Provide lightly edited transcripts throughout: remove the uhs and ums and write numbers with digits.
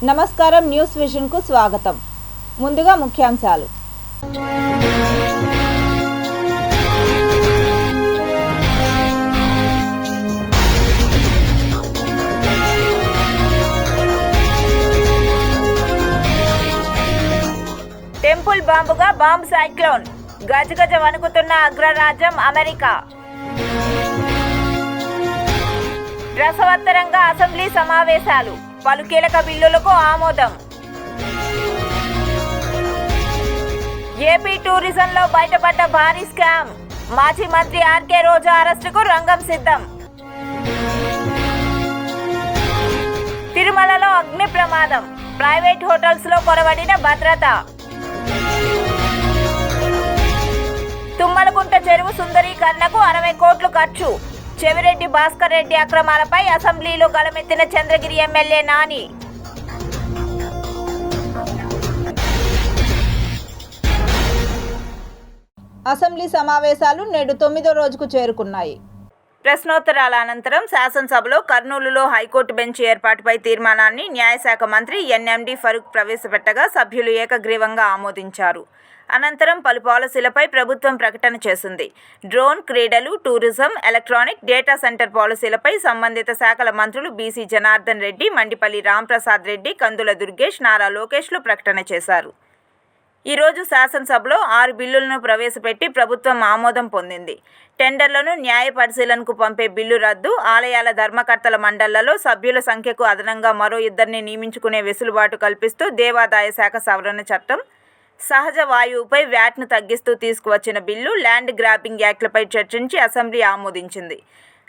నమస్కారం, news vision కు స్వాగతం. ముందుగా ముఖ్యాంశాలు. టెంపుల్ బాంబుగా బాంబ్ సైక్లోన్, గజగజ వణుకుతున్న అగ్రరాజ్యం అమెరికా. రసవత్తరంగా అసెంబ్లీ సమావేశాలు, పలు కీలక బిల్లులకు ఆమోదం. ఏపీ టూరిజంలో బయటపడ్డ భారీ స్కామ్, మాజీ మంత్రి ఆర్కే రోజా అరెస్టుకు రంగం సిద్ధం. తిరుమలలో అగ్ని ప్రమాదం, ప్రైవేట్ హోటల్స్ లో కొరవడిన భద్రత. తుమ్మలగుంట చెరువు సుందరీకరణకు 60 కోట్లు ఖర్చు, చెవిరెడ్డి భాస్కర్ రెడ్డి అక్రమాలపై అసెంబ్లీలో గళమెత్తిన చంద్రగిరి ఎమ్మెల్యే నాని. అసెంబ్లీ సమావేశాలు నేడు 9వ రోజుకు చేరుకున్నాయి. ప్రశ్నోత్తరాల అనంతరం శాసనసభలో కర్నూలులో హైకోర్టు బెంచ్ ఏర్పాటుపై తీర్మానాన్ని న్యాయశాఖ మంత్రి ఎన్ఎండి ఫరూక్ ప్రవేశపెట్టగా సభ్యులు ఏకగ్రీవంగా ఆమోదించారు. అనంతరం పలు పాలసీలపై ప్రభుత్వం ప్రకటన చేసింది. డ్రోన్, క్రీడలు, టూరిజం, ఎలక్ట్రానిక్, డేటా సెంటర్ పాలసీలపై సంబంధిత శాఖల మంత్రులు బీసీ జనార్దన్ రెడ్డి, మండిపల్లి రాంప్రసాద్ రెడ్డి, కందుల దుర్గేష్, నారా లోకేష్లు ప్రకటన చేశారు. ఈరోజు శాసనసభలో 6 బిల్లులను ప్రవేశపెట్టి ప్రభుత్వం ఆమోదం పొందింది. టెండర్లను న్యాయ పరిశీలనకు పంపే బిల్లు రద్దు, ఆలయాల ధర్మకర్తల మండళ్లలో సభ్యుల సంఖ్యకు అదనంగా మరో 2 నియమించుకునే వెసులుబాటు కల్పిస్తూ దేవాదాయ శాఖ సవరణ చట్టం, సహజ వాయువుపై వ్యాట్ను తగ్గిస్తూ తీసుకువచ్చిన బిల్లు, ల్యాండ్ గ్రాబింగ్ యాక్ట్లపై చర్చించి అసెంబ్లీ ఆమోదించింది.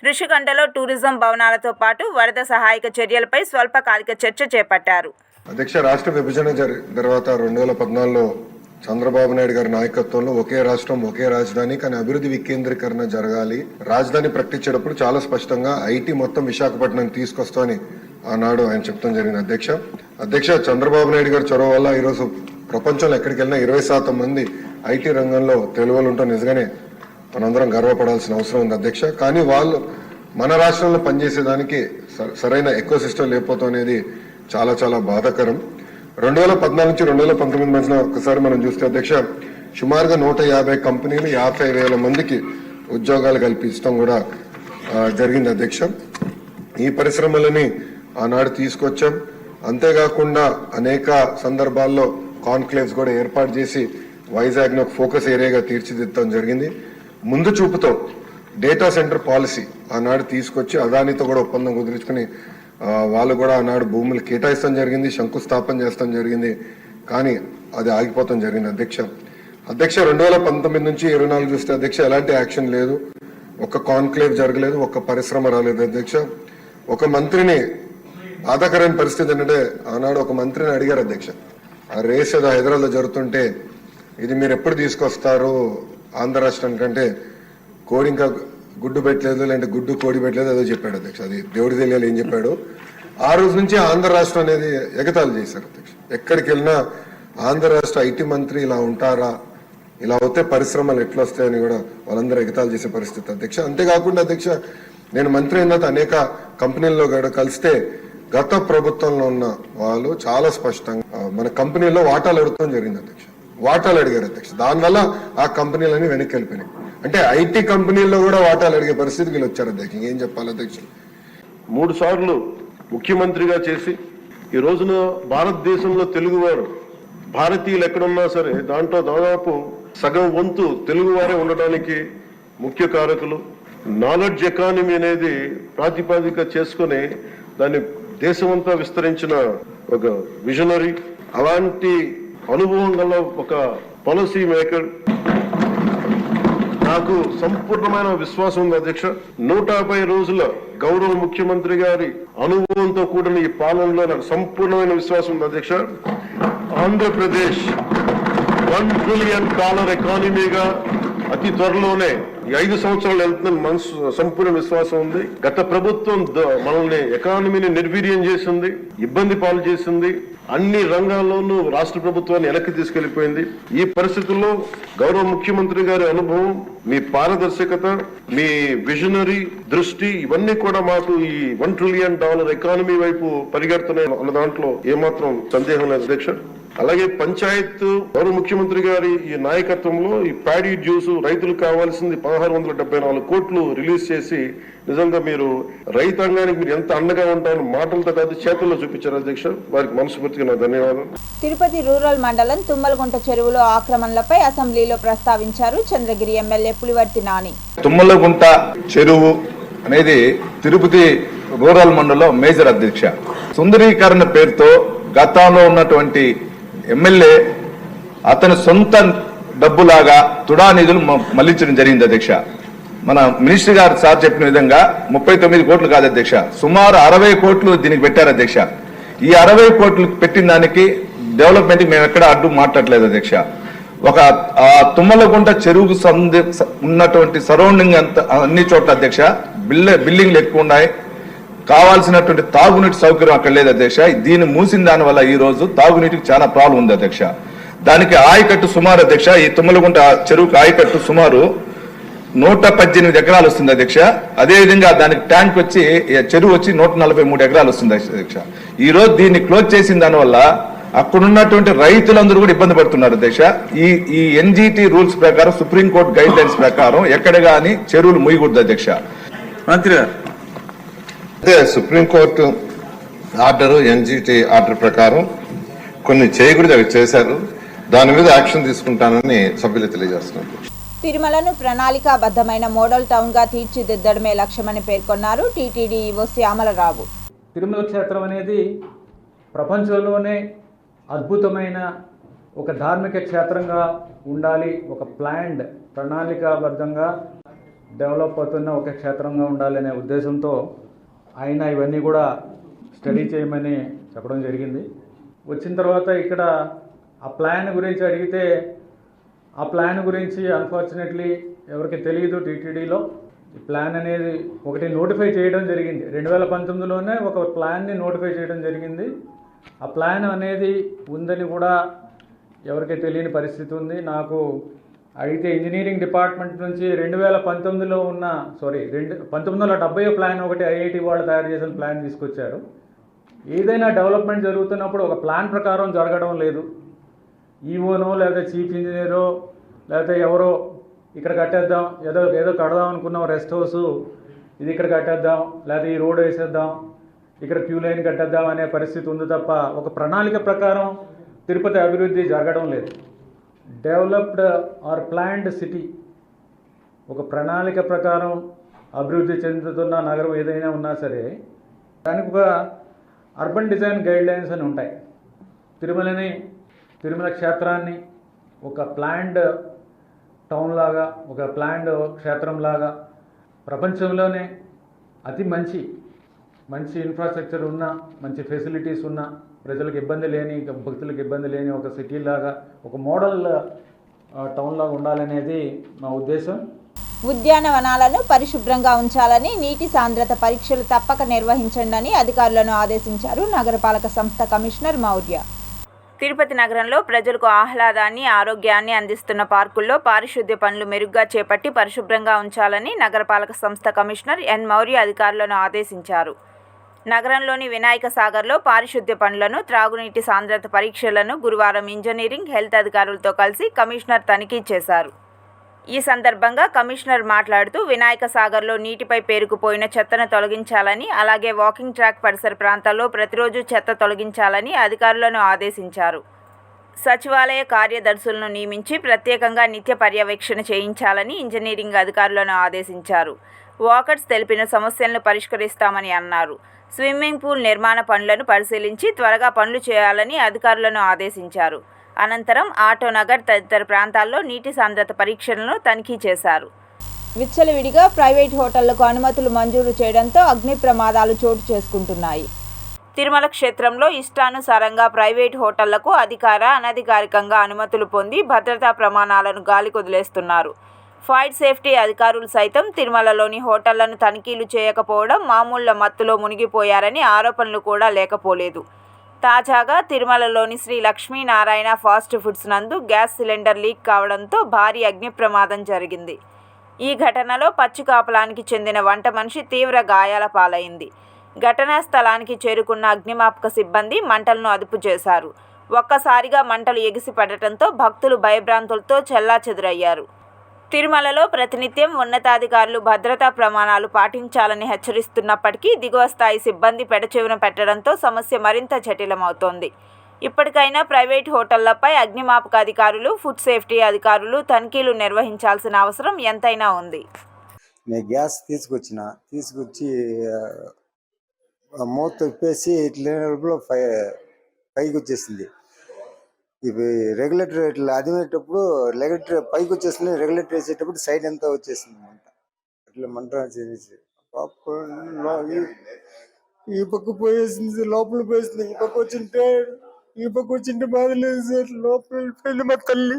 ఋషికొండలో టూరిజం భవనాలతో పాటు వరద సహాయక చర్యలపై స్వల్పకాలిక చర్చ చేపట్టారు. అధ్యక్ష, రాష్ట్ర విభజన తర్వాత 2014లో చంద్రబాబు నాయుడు గారి నాయకత్వంలో ఒకే రాష్ట్రం ఒకే రాజధాని కానీ అభివృద్ధి వికేంద్రీకరణ జరగాలి. రాజధాని ప్రకటించేటప్పుడు చాలా స్పష్టంగా ఐటీ మొత్తం విశాఖపట్నం తీసుకొస్తామని ఆనాడు ఆయన చెప్తాం జరిగింది. అధ్యక్ష చంద్రబాబు నాయుడు గారి చొరవ వల్ల ఈరోజు ప్రపంచంలో ఎక్కడికి వెళ్ళినా 20% మంది ఐటీ రంగంలో తెలుగులు ఉంటాం. నిజంగానే మనందరం గర్వపడాల్సిన అవసరం ఉంది అధ్యక్ష. కానీ వాళ్ళు మన రాష్ట్రంలో పనిచేసేదానికి సరైన ఎకో సిస్టమ్ లేకపోవడం అనేది చాలా చాలా బాధాకరం. 2014 నుంచి 2019 మధ్యన ఒకసారి మనం చూస్తే అధ్యక్ష సుమారుగా 150 కంపెనీలు 50,000 మందికి ఉద్యోగాలు కల్పించడం కూడా జరిగింది అధ్యక్ష. ఈ పరిశ్రమలని ఆనాడు తీసుకొచ్చాం. అంతేకాకుండా అనేక సందర్భాల్లో కాన్క్లేవ్స్ కూడా ఏర్పాటు చేసి వైజాగ్ను ఫోకస్ ఏరియాగా తీర్చిదిద్దడం జరిగింది. ముందు చూపుతో డేటా సెంటర్ పాలసీ ఆనాడు తీసుకొచ్చి అదానితో కూడా ఒప్పందం కుదుర్చుకుని వాళ్ళు కూడా ఆనాడు భూములు కేటాయిస్తాం జరిగింది, శంకుస్థాపన చేస్తాం జరిగింది. కానీ అది ఆగిపోతాం జరిగింది అధ్యక్ష. 2019 నుంచి 24 చూస్తే అధ్యక్ష ఎలాంటి యాక్షన్ లేదు, ఒక్క కాన్క్లేవ్ జరగలేదు, ఒక్క పరిశ్రమ రాలేదు అధ్యక్ష. ఒక మంత్రిని బాధాకరమైన పరిస్థితి ఏంటంటే ఆనాడు ఒక మంత్రిని అడిగారు అధ్యక్ష, ఆ రేస్ ఏదో హైదరాబాద్లో జరుగుతుంటే ఇది మీరు ఎప్పుడు తీసుకొస్తారు ఆంధ్ర రాష్ట్రానికంటే కోడి ఇంకా గుడ్డు పెట్టలేదు, లేదంటే గుడ్డు కోడి పెట్టలేదు ఏదో చెప్పాడు అధ్యక్ష. అది దేవుడి తెలియాలి ఏం చెప్పాడు. ఆ రోజు నుంచి ఆంధ్ర రాష్ట్రం అనేది ఎగతాళి చేశారు అధ్యక్ష. ఎక్కడికి వెళ్ళినా ఆంధ్ర రాష్ట్ర ఐటీ మంత్రి ఇలా ఉంటారా, ఇలా అవుతే పరిశ్రమలు ఎట్లా వస్తాయని కూడా వాళ్ళందరూ ఎగతాళి చేసే పరిస్థితి అధ్యక్ష. అంతేకాకుండా అధ్యక్ష నేను మంత్రి అయిన తర్వాత అనేక కంపెనీల్లో కలిస్తే గత ప్రభుత్వంలో ఉన్న వాళ్ళు చాలా స్పష్టంగా మన కంపెనీలో వాటాలు అడగడం జరిగింది అధ్యక్ష. వాటాలు అడిగారు అధ్యక్ష. దానివల్ల ఆ కంపెనీలన్నీ వెనక్కి వెళ్ళిపోయినాయి. అంటే ఐటీ కంపెనీల్లో కూడా వాటాలు అడిగే పరిస్థితి వీళ్ళు వచ్చారు అధ్యక్ష. ఏం చెప్పాలి అధ్యక్ష? 3 సార్లు ముఖ్యమంత్రిగా చేసి ఈ రోజున భారతదేశంలో తెలుగువారు భారతీయులు ఎక్కడున్నా సరే దాంట్లో దాదాపు సగం వంతు తెలుగువారే ఉండడానికి ముఖ్య కారకులు. నాలెడ్జ్ ఎకానమీ అనేది ప్రాతిపదిక చేసుకుని దాన్ని దేశమంతా విస్తరించిన ఒక విజనరీ, అలాంటి అనుభవం గల ఒక పాలసీ మేకర్. నాకు సంపూర్ణమైన విశ్వాసం ఉంది అధ్యక్ష. 150 రోజుల గౌరవ ముఖ్యమంత్రి గారి అనుభవంతో కూడిన ఈ పాలనలో నాకు సంపూర్ణమైన విశ్వాసం ఉంది అధ్యక్ష. ఆంధ్రప్రదేశ్ $1 ట్రిలియన్ ఎకానమీగా అతి త్వరలోనే ఈ 5 సంవత్సరాలు వెళ్తుందని మనసు సంపూర్ణ విశ్వాసం ఉంది. గత ప్రభుత్వం మనల్ని ఎకానమీని నిర్వీర్యం చేసింది, ఇబ్బంది పాలు చేసింది, అన్ని రంగాల్లోనూ రాష్ట్ర ప్రభుత్వాన్ని వెనక్కి తీసుకెళ్లిపోయింది. ఈ పరిస్థితుల్లో గౌరవ ముఖ్యమంత్రి గారి అనుభవం, మీ పారదర్శకత, మీ విజనరీ దృష్టి ఇవన్నీ కూడా మాకు ఈ $1 ట్రిలియన్ ఎకానమీ వైపు పరిగెడుతున్నాయి అన్న దాంట్లో ఏమాత్రం సందేహం లేదు అధ్యక్ష. అలాగే పంచాయత్ గౌరవ ముఖ్యమంత్రి గారి ఈ నాయకత్వంలో ఈ ప్యాడీ డ్యూస్ రైతులకు కావాల్సింది 1674 కోట్లు రిలీజ్ చేసి నిజంగా మీరు రైతాంగానికి మీరు ఎంత అండగా ఉంటారని మాటలతో కాదు చేతుల్లో చూపించారు అధ్యక్ష. వారికి మనస్ఫూర్తిగా నా ధన్యవాదాలు. తిరుపతి రూరల్ మండలం తుమ్మలగుంట చెరువులో ఆక్రమణలపై అసెంబ్లీలో ప్రస్తావించారు చంద్రగిరి ఎమ్మెల్యే పులివర్తి నాని. తుమ్మలగుంట చెరువు అనేది తిరుపతి రూరల్ మండలం మేజర్ అధ్యక్ష. సుందరీకరణ పేరుతో గతంలో ఉన్నటువంటి ఎమ్మెల్యే అతని సొంత డబ్బులాగా తుడా నిధులు మళ్లించడం జరిగింది అధ్యక్ష. మన మినిస్టర్ గారు సార్ చెప్పిన విధంగా 39 కోట్లు కాదు అధ్యక్ష, సుమారు 60 కోట్లు దీనికి పెట్టారు అధ్యక్ష. ఈ 60 కోట్లు పెట్టిన దానికి డెవలప్మెంట్ మేము ఎక్కడ అడ్డు మాట్లాడలేదు అధ్యక్ష. ఒక తుమ్మలగుంట చెరువుకు ఉన్నటువంటి సరౌండింగ్ అన్ని చోట్ల అధ్యక్ష బిల్డింగ్లు ఎక్కువ ఉన్నాయి, కావాల్సినటువంటి తాగునీటి సౌకర్యం అక్కడ లేదు అధ్యక్ష. దీన్ని మూసిన దాని వల్ల ఈ రోజు తాగునీటికి చాలా ప్రాబ్లం ఉంది అధ్యక్ష. దానికి ఆయకట్టు సుమారు అధ్యక్ష, ఈ తుమ్మలగుంట చెరువుకి ఆయకట్టు సుమారు 118 ఎకరాలు వస్తుంది అధ్యక్ష. అదేవిధంగా దానికి ట్యాంక్ వచ్చి చెరువు వచ్చి 143 ఎకరాలు వస్తుంది అధ్యక్ష. ఈ రోజు దీన్ని క్లోజ్ చేసిన దానివల్ల అక్కడున్నటువంటి రైతులందరూ కూడా ఇబ్బంది పడుతున్నారు అధ్యక్ష. ఈ ఎన్జిటి రూల్స్ ప్రకారం, సుప్రీంకోర్టు గైడ్ లైన్స్ ప్రకారం ఎక్కడ గానీ చెరువులు ముయ్యకూడదు అధ్యక్ష. మంత్రి గారు, అదే సుప్రీంకోర్టు ఆర్డర్, ఎన్జిటి ఆర్డర్ ప్రకారం కొన్ని చేయకూడదు అవి చేశారు. దాని మీద యాక్షన్ తీసుకుంటానని సభ్యులు తెలియజేస్తున్నారు. తిరుమలను ప్రణాళికాబద్ధమైన మోడల్ టౌన్ గా తీర్చిదిద్దడమే లక్ష్యమని పేర్కొన్నారు టీటీడీ ఈవో శ్యామలరావు. తిరుమల క్షేత్రం అనేది ప్రపంచంలోనే అద్భుతమైన ఒక ధార్మిక క్షేత్రంగా ఉండాలి, ఒక ప్లాన్డ్ ప్రణాళికాబద్ధంగా డెవలప్ అవుతున్న ఒక క్షేత్రంగా ఉండాలనే ఉద్దేశంతో ఆయన ఇవన్నీ కూడా స్టడీ చేయమని చెప్పడం జరిగింది. వచ్చిన తర్వాత ఇక్కడ ఆ ప్లాన్ గురించి అడిగితే ఆ ప్లాన్ గురించి అన్ఫార్చునేట్లీ ఎవరికి తెలియదు. టీటీడీలో ఈ ప్లాన్ అనేది ఒకటి నోటిఫై చేయడం జరిగింది, 2019లోనే ఒక ప్లాన్ని నోటిఫై చేయడం జరిగింది. ఆ ప్లాన్ అనేది ఉందని కూడా ఎవరికి తెలియని పరిస్థితి ఉంది. నాకు అయితే ఇంజనీరింగ్ డిపార్ట్మెంట్ నుంచి 2019లో ఉన్న 1970 ప్లాన్ ఒకటి ఐఐటి వాళ్ళు తయారు చేసిన ప్లాన్ తీసుకొచ్చారు. ఏదైనా డెవలప్మెంట్ జరుగుతున్నప్పుడు ఒక ప్లాన్ ప్రకారం జరగడం లేదు. ఈవోనో లేదా చీఫ్ ఇంజనీరో లేకపోతే ఎవరో ఇక్కడ కట్టేద్దాం, ఏదో కడదాం అనుకున్నాం రెస్ట్ హౌస్, ఇది ఇక్కడ కట్టేద్దాం, లేదా ఈ రోడ్ వేసేద్దాం, ఇక్కడ క్యూ లైన్ కట్టేద్దాం అనే పరిస్థితి ఉంది తప్ప ఒక ప్రణాళిక ప్రకారం తిరుపతి అభివృద్ధి జరగడం లేదు. డెవలప్డ్ ఆర్ ప్లాన్డ్ సిటీ, ఒక ప్రణాళిక ప్రకారం అభివృద్ధి చెందుతున్న నగరం ఏదైనా ఉన్నా సరే దానికి ఒక అర్బన్ డిజైన్ గైడ్ లైన్స్ అని ఉంటాయి. తిరుమల క్షేత్రాన్ని ఒక ప్లాన్డ్ టౌన్ లాగా, ఒక ప్లాన్డ్ క్షేత్రం లాగా, ప్రపంచంలోనే అతి మంచి ఇన్ఫ్రాస్ట్రక్చర్ ఉన్న, మంచి ఫెసిలిటీస్ ఉన్న, ప్రజలకు ఇబ్బంది లేని, భక్తులకు ఇబ్బంది లేని ఒక సిటీ లాగా, ఒక మోడల్ టౌన్ లాగా ఉండాలనేది మా ఉద్దేశం. ఉద్యానవనాలను పరిశుభ్రంగా ఉంచాలని, నీటి సాంద్రత పరీక్షలు తప్పక నిర్వహించండి అధికారులను ఆదేశించారు నగరపాలక సంస్థ కమిషనర్ మౌర్య. తిరుపతి నగరంలో ప్రజలకు ఆహ్లాదాన్ని, ఆరోగ్యాన్ని అందిస్తున్న పార్కుల్లో పారిశుద్ధ్య పనులు మెరుగ్గా చేపట్టి పరిశుభ్రంగా ఉంచాలని నగరపాలక సంస్థ కమిషనర్ ఎన్ మౌర్య అధికారులను ఆదేశించారు. నగరంలోని వినాయక సాగర్లో పారిశుద్ధ్య పనులను, త్రాగునీటి సాంద్రత పరీక్షలను గురువారం ఇంజనీరింగ్, హెల్త్ అధికారులతో కలిసి కమిషనర్ తనిఖీ చేశారు. ఈ సందర్భంగా కమిషనర్ మాట్లాడుతూ వినాయక సాగర్లో నీటిపై పేరుకుపోయిన చెత్తను తొలగించాలని, అలాగే వాకింగ్ ట్రాక్ పరిసర ప్రాంతాల్లో ప్రతిరోజు చెత్త తొలగించాలని అధికారులను ఆదేశించారు. సచివాలయ కార్యదర్శులను నియమించి ప్రత్యేకంగా నిత్య పర్యవేక్షణ చేయించాలని ఇంజనీరింగ్ అధికారులను ఆదేశించారు. వాకర్స్ తెలిపిన సమస్యలను పరిష్కరిస్తామని అన్నారు. స్విమ్మింగ్ పూల్ నిర్మాణ పనులను పరిశీలించి త్వరగా పనులు చేయాలని అధికారులను ఆదేశించారు. అనంతరం ఆటోనగర్ తదితర ప్రాంతాల్లో నీటి సాంద్రత పరీక్షలను తనిఖీ చేశారు. విచ్చలవిడిగా ప్రైవేట్ హోటళ్లకు అనుమతులు మంజూరు చేయడంతో అగ్ని ప్రమాదాలు చోటు చేసుకుంటున్నాయి. తిరుమల క్షేత్రంలో ఇష్టానుసారంగా ప్రైవేట్ హోటళ్లకు అధికారికంగా అనుమతులు పొంది భద్రతా ప్రమాణాలను గాలికొదిలేస్తున్నారు. ఫైర్ సేఫ్టీ అధికారులు సైతం తిరుమలలోని హోటళ్లను తనిఖీలు చేయకపోవడం, మామూళ్ల మత్తులో మునిగిపోయారని ఆరోపణలు కూడా లేకపోలేదు. తాజాగా తిరుమలలోని శ్రీ లక్ష్మీనారాయణ ఫాస్ట్ ఫుడ్స్ నందు గ్యాస్ సిలిండర్ లీక్ కావడంతో భారీ అగ్ని ప్రమాదం జరిగింది. ఈ ఘటనలో పచ్చికాపలానికి చెందిన వంట మనిషి తీవ్ర గాయాల పాలైంది. ఘటనా స్థలానికి చేరుకున్న అగ్నిమాపక సిబ్బంది మంటలను అదుపు చేశారు. ఒక్కసారిగా మంటలు ఎగిసిపడటంతో భక్తులు భయభ్రాంతులతో చెల్లాచెదురయ్యారు. తిరుమలలో ప్రతినిత్యం ఉన్నతాధికారులు భద్రతా ప్రమాణాలు పాటించాలని హెచ్చరిస్తున్నప్పటికీ దిగువ స్థాయి సిబ్బంది పెడచెవిన పెట్టడంతో సమస్య మరింత జటిలమవుతోంది. ఇప్పటికైనా ప్రైవేట్ హోటళ్లపై అగ్నిమాపక అధికారులు, ఫుడ్ సేఫ్టీ అధికారులు తనిఖీలు నిర్వహించాల్సిన అవసరం ఎంతైనా ఉంది. నేను గ్యాస్ తీసుకొచ్చి మూత తిప్పేసి ఇట్లా పైకి వచ్చేసింది. ఇవి రెగ్యులేటర్ ఇట్లా అదిమేటప్పుడు రెగ్యులేటర్ పైకి వచ్చేసింది, రెగ్యులేటర్ వేసేటప్పుడు సైడ్ అంతా వచ్చేసింది మంట. ఇట్లా మంట చేసి ఈ పక్క పోయేసింది, లోపల పోయేసింది. ఈ పక్క వచ్చింటే బాధ లేదు సార్, లోపల వెళ్ళిపోయింది మా తల్లి.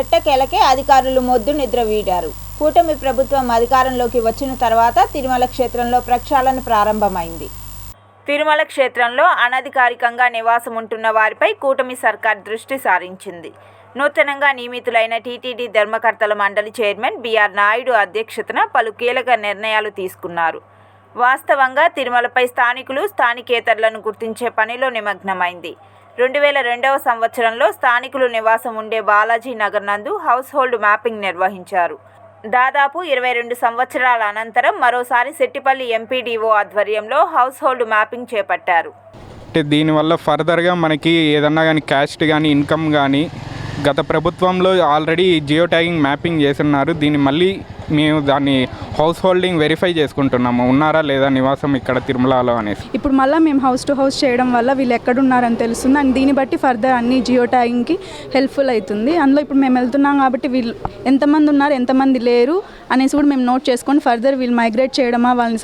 ఎట్టకేలకే అధికారులు మొద్దు నిద్ర వీడారు. కూటమి ప్రభుత్వం అధికారంలోకి వచ్చిన తర్వాత తిరుమల క్షేత్రంలో ప్రక్షాళన ప్రారంభమైంది. తిరుమల క్షేత్రంలో అనధికారికంగా నివాసం ఉంటున్న వారిపై కూటమి సర్కార్ దృష్టి సారించింది. నూతనంగా నియమితులైన టీటీడీ ధర్మకర్తల మండలి చైర్మన్ బిఆర్ నాయుడు అధ్యక్షతన పలు కీలక నిర్ణయాలు తీసుకున్నారు. వాస్తవంగా తిరుమలపై స్థానికులు, స్థానికేతరులను గుర్తించే పనిలో నిమగ్నమైంది. 2002వ సంవత్సరంలో స్థానికులు నివాసం ఉండే బాలాజీ నగర్ నందు హౌస్ హోల్డ్ మ్యాపింగ్ నిర్వహించారు. దాదాపు 22 సంవత్సరాల అనంతరం మరోసారి సెట్టిపల్లి ఎంపీడీఓ ఆధ్వర్యంలో హౌస్ హోల్డ్ మ్యాపింగ్ చేపట్టారు. దీనివల్ల ఫర్దర్గా మనకి ఏదన్నా కానీ క్యాస్ట్ కానీ ఇన్కమ్ కానీ గత ప్రభుత్వంలో ఆల్రెడీ జియో ట్యాగింగ్ మ్యాపింగ్ చేస్తున్నారు. దీన్ని మళ్ళీ మేము దాన్ని హౌస్ హోల్డింగ్ వెరిఫై చేసుకుంటున్నాము, ఉన్నారా లేదా నివాసం ఇక్కడ తిరుమలలో అనేసి. ఇప్పుడు మళ్ళీ మేము హౌస్ టు హౌస్ చేయడం వల్ల వీళ్ళు ఎక్కడున్నారని తెలుస్తుంది. అండ్ దీన్ని బట్టి ఫర్దర్ అన్ని జియో ట్యాగింగ్కి హెల్ప్ఫుల్ అవుతుంది. అందులో ఇప్పుడు మేము వెళ్తున్నాం కాబట్టి వీళ్ళు ఎంతమంది ఉన్నారు, ఎంతమంది లేరు అనేసి కూడా మేము నోట్ చేసుకొని ఫర్దర్ వీళ్ళు మైగ్రేట్ చేయడమా, వాళ్ళని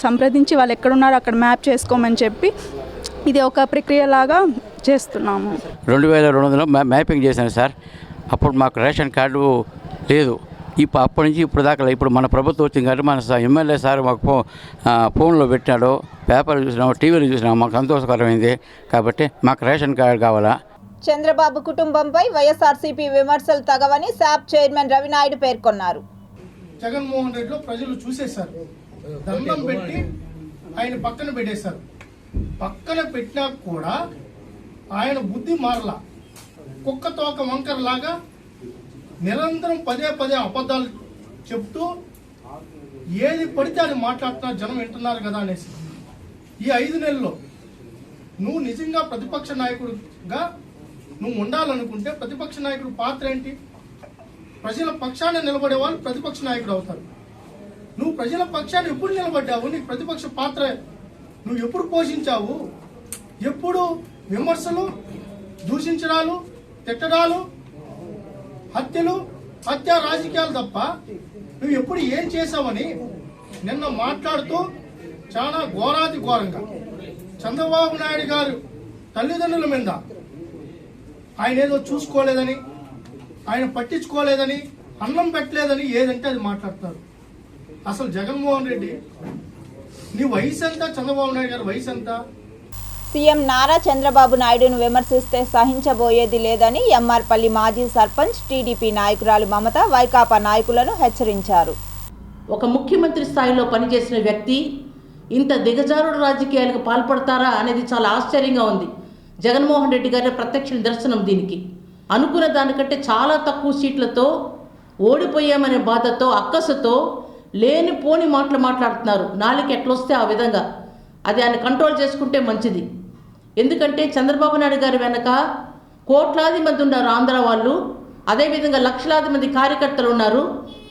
సంప్రదించి వాళ్ళు ఎక్కడున్నారో అక్కడ మ్యాప్ చేసుకోమని చెప్పి ఇది ఒక ప్రక్రియలాగా చేస్తున్నాము. 2200 మ్యాపింగ్ చేశాను సార్. అప్పుడు మాకు రేషన్ కార్డు లేదు. అప్పటి నుంచి ఇప్పుడు దాకా ఇప్పుడు మన ప్రభుత్వం వచ్చింది కాబట్టి మన ఎమ్మెల్యే సార్ మాకు ఫోన్లో పెట్టాడు, పేపర్ చూసినాము, టీవీలో చూసినాము, మాకు సంతోషకరమైంది. కాబట్టి మాకు రేషన్ కార్డు కావాలా. చంద్రబాబు కుటుంబంపై వైఎస్ఆర్సీపీ విమర్శలు తగవని శాప్ చైర్మన్ రవినాయుడు పేర్కొన్నారు. జగన్మోహన్ రెడ్డిలో ప్రజలు చూసేశారు, దండం పెట్టి ఆయన పక్కన పెట్టేశారు. పక్కన పెట్టినా కూడా ఆయన బుద్ధి మారలా. కుక్క తోక వంకరలాగా నిరంతరం పదే అబద్ధాలు చెప్తూ ఏది పడితే అది మాట్లాడుతున్నారు, జనం వింటున్నారు కదా అనేసి. ఈ 5 నెలల్లో నువ్వు నిజంగా ప్రతిపక్ష నాయకుడిగా నువ్వు ఉండాలనుకుంటే ప్రతిపక్ష నాయకుడు పాత్ర ఏంటి? ప్రజల పక్షాన్ని నిలబడే వాళ్ళు ప్రతిపక్ష నాయకుడు అవుతారు. నువ్వు ప్రజల పక్షాన్ని ఎప్పుడు నిలబడ్డావు? నీకు ప్రతిపక్ష పాత్ర నువ్వు ఎప్పుడు పోషించావు? ఎప్పుడు విమర్శలు, దూషించడాలు, తిట్టడాలు, హత్యా రాజకీయాలు తప్ప నువ్వు ఎప్పుడు ఏం చేసావని నిన్న మాట్లాడుతూ చాలా ఘోరాతి ఘోరంగా చంద్రబాబు నాయుడు గారు తల్లిదండ్రుల మీద ఆయన ఏదో చూసుకోలేదని, ఆయన పట్టించుకోలేదని, అన్నం పెట్టలేదని ఏదంటే అది మాట్లాడతారు. అసలు జగన్మోహన్ రెడ్డి నీ వయసు ఎంత? చంద్రబాబు నాయుడు గారి వయసు ఎంత? సీఎం నారా చంద్రబాబు నాయుడును విమర్శిస్తే సహించబోయేది లేదని ఎంఆర్పల్లి మాజీ సర్పంచ్, టీడీపీ నాయకురాలు మమత వైకాపా నాయకులను హెచ్చరించారు. ఒక ముఖ్యమంత్రి స్థాయిలో పనిచేసిన వ్యక్తి ఇంత దిగజారుడు రాజకీయాలకు పాల్పడతారా అనేది చాలా ఆశ్చర్యంగా ఉంది. జగన్మోహన్ రెడ్డి గారి ప్రత్యక్ష నిదర్శనం దీనికి. అనుకున్న దానికంటే చాలా తక్కువ సీట్లతో ఓడిపోయామనే బాధతో, అక్కసుతో లేనిపోని మాటలు మాట్లాడుతున్నారు. నాలుగు ఎట్లొస్తే ఆ విధంగా అది ఆయన కంట్రోల్ చేసుకుంటే మంచిది. ఎందుకంటే చంద్రబాబు నాయుడు గారి వెనక కోట్లాది మంది ఉన్నారు ఆంధ్ర వాళ్ళు, అదేవిధంగా లక్షలాది మంది కార్యకర్తలు ఉన్నారు.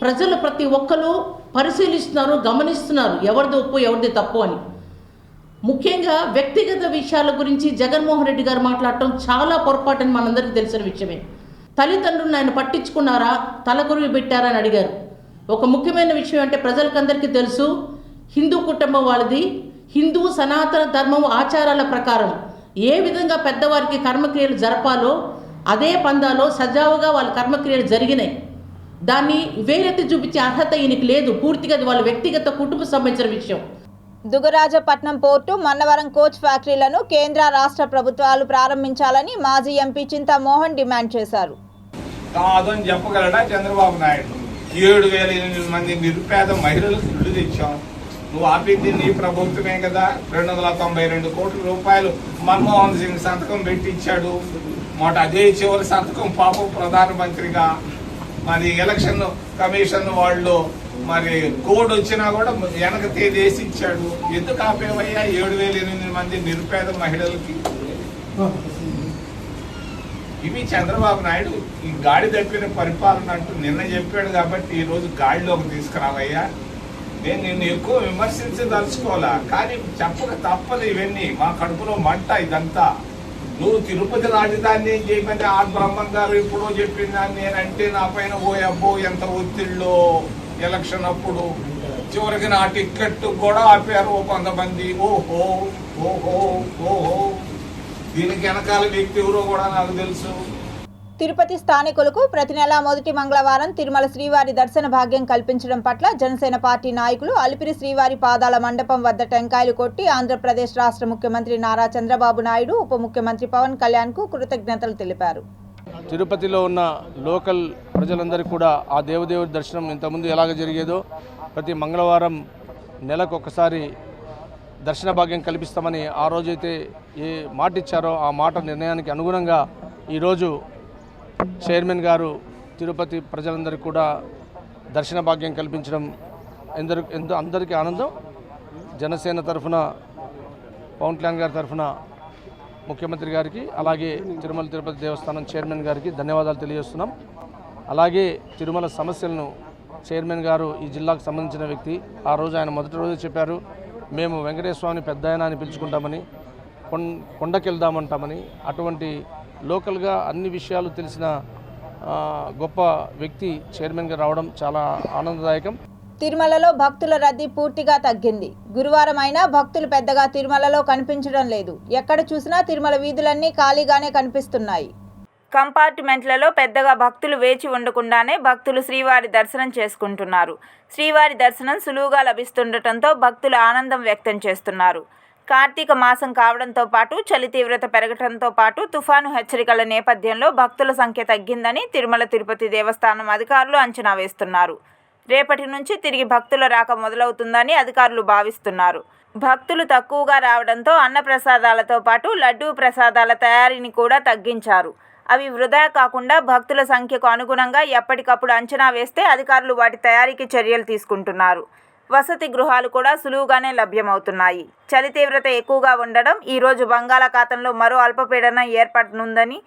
ప్రజలు ప్రతి ఒక్కరు పరిశీలిస్తున్నారు, గమనిస్తున్నారు ఎవరిది ఒప్పు ఎవరిది తప్పు అని. ముఖ్యంగా వ్యక్తిగత విషయాల గురించి జగన్మోహన్ రెడ్డి గారు మాట్లాడటం చాలా పొరపాటని మనందరికీ తెలిసిన విషయమే. తల్లిదండ్రులను ఆయన పట్టించుకున్నారా, తలకొరివి పెట్టారా అని అడిగారు. ఒక ముఖ్యమైన విషయం అంటే ప్రజలకందరికీ తెలుసు, హిందూ కుటుంబం వాళ్ళది. హిందూ సనాతన ధర్మం ఆచారాల ప్రకారం ఏ విధంగా పెద్దవారికి కర్మక్రియలు జరపాలో అదే పందాలో సజావుగా వాళ్ళ కర్మక్రియలు జరిగినాయి. దాన్ని వేరెత్తి చూపించే అర్హత ఈయనకి లేదు. పూర్తిగా అది వాళ్ళ వ్యక్తిగత కుటుంబ సంబంధించిన విషయం. దుగరాజపట్నం పోర్టు, మన్నవరం కోచ్ ఫ్యాక్టరీలను కేంద్ర రాష్ట్ర ప్రభుత్వాలు ప్రారంభించాలని మాజీ ఎంపీ చింతామోహన్ డిమాండ్ చేశారు. కాదని చెప్పగలడా చంద్రబాబు నాయుడు? 7,800 మంది నిరుపేద మహిళలకు ఇల్లు తెచ్చాం. నువ్వు ఆపింది నీ ప్రభుత్వమే కదా. 292 కోట్ల రూపాయలు మన్మోహన్ సింగ్ సంతకం పెట్టించాడు. మాట అదే చివరి సంతకం పాపం ప్రధానమంత్రిగా. మరి ఎలక్షన్ కమిషన్ వాళ్ళు మరి కోడ్ వచ్చినా కూడా వెనక తేదేసి ఇచ్చాడు. ఎందుకు ఆపేవయ్యా 7,800 మంది నిరుపేద మహిళలకి? ఇవి చంద్రబాబు నాయుడు ఈ గాడి తప్పిన పరిపాలన అంటూ నిన్న చెప్పాడు కాబట్టి ఈరోజు గాడిలోకి తీసుకురావయ్యా. నేను నిన్ను ఎక్కువ విమర్శించదలుచుకోవాలా, కానీ చెప్పక తప్పదు. ఇవన్నీ మా కడుపులో మంట ఇదంతా. నువ్వు తిరుపతి రాజధాని ఏం చేయమంటే ఆర్ బ్రహ్మం గారు ఎప్పుడో చెప్పిందని నేనంటే నా పైన ఓ అబ్బో ఎంత ఒత్తిళ్ళో. ఎలక్షన్ అప్పుడు చివరికి నా టిక్కెట్ కూడా ఆపారు కొంతమంది. ఓహో ఓహో ఓహో, దీనికి వెనకాల వ్యక్తి ఎవరో కూడా నాకు తెలుసు. తిరుపతి స్థానికులకు ప్రతి నెల మొదటి మంగళవారం తిరుమల శ్రీవారి దర్శన భాగ్యం కల్పించడం పట్ల జనసేన పార్టీ నాయకులు అలిపిరి శ్రీవారి పాదాల మండపం వద్ద టెంకాయలు కొట్టి ఆంధ్రప్రదేశ్ రాష్ట్ర ముఖ్యమంత్రి నారా చంద్రబాబు నాయుడు, ఉప ముఖ్యమంత్రి పవన్ కళ్యాణ్కు కృతజ్ఞతలు తెలిపారు. తిరుపతిలో ఉన్న లోకల్ ప్రజలందరికీ కూడా ఆ దేవదేవుడి దర్శనం ఇంతకుముందు ఎలాగ జరిగేదో ప్రతి మంగళవారం నెలకు ఒకసారి దర్శన భాగ్యం కల్పిస్తామని ఆ రోజైతే ఏ మాట ఇచ్చారో ఆ మాట నిర్ణయానికి అనుగుణంగా ఈరోజు చైర్మన్ గారు తిరుపతి ప్రజలందరికీ కూడా దర్శన భాగ్యం కల్పించడం అందరికీ ఆనందం. జనసేన తరఫున పవన్ కళ్యాణ్ గారి తరఫున ముఖ్యమంత్రి గారికి, అలాగే తిరుమల తిరుపతి దేవస్థానం చైర్మన్ గారికి ధన్యవాదాలు తెలియజేస్తున్నాం. అలాగే తిరుమల సమస్యలను చైర్మన్ గారు ఈ జిల్లాకు సంబంధించిన వ్యక్తి. ఆ రోజు ఆయన మొదటి రోజు చెప్పారు, మేము వెంకటేశ్వర స్వామిని పెద్ద ఆయన అని పిలుచుకుంటామని, కొండకి వెళ్దామంటామని. అటువంటి లోకల్గా అన్ని విషయాలు తెలిసిన గొప్ప వ్యక్తి చైర్మన్గా రావడం చాలా ఆనందదాయకం. తిరుమలలో భక్తుల రద్దీ పూర్తిగా తగ్గింది. గురువారం అయినా భక్తులు పెద్దగా తిరుమలలో కనిపించడం లేదు. ఎక్కడ చూసినా తిరుమల వీధులన్నీ ఖాళీగానే కనిపిస్తున్నాయి. కంపార్ట్మెంట్లలో పెద్దగా భక్తులు వేచి ఉండకుండానే భక్తులు శ్రీవారి దర్శనం చేసుకుంటున్నారు. శ్రీవారి దర్శనం సులువుగా లభిస్తుండటంతో భక్తులు ఆనందం వ్యక్తం చేస్తున్నారు. కార్తీక మాసం కావడంతో పాటు చలి తీవ్రత పెరగడంతో పాటు తుఫాను హెచ్చరికల నేపథ్యంలో భక్తుల సంఖ్య తగ్గిందని తిరుమల తిరుపతి దేవస్థానం అధికారులు అంచనా వేస్తున్నారు. రేపటి నుంచి తిరిగి భక్తుల రాక మొదలవుతుందని అధికారులు భావిస్తున్నారు. భక్తులు తక్కువగా రావడంతో అన్నప్రసాదాలతో పాటు లడ్డూ ప్రసాదాల తయారీని కూడా తగ్గించారు. అవి వృధా కాకుండా భక్తుల సంఖ్యకు అనుగుణంగా ఎప్పటికప్పుడు అంచనా వేస్తే అధికారులు వాటి తయారీకి చర్యలు తీసుకుంటున్నారు. వసతి గృహాలు కూడా సులువుగానే లభ్యమవుతున్నాయి. చలి తీవ్రత ఎక్కువగా ఉండడం, ఈరోజు బంగాళాఖాతంలో మరో అల్పపీడనం ఏర్పడనుందని,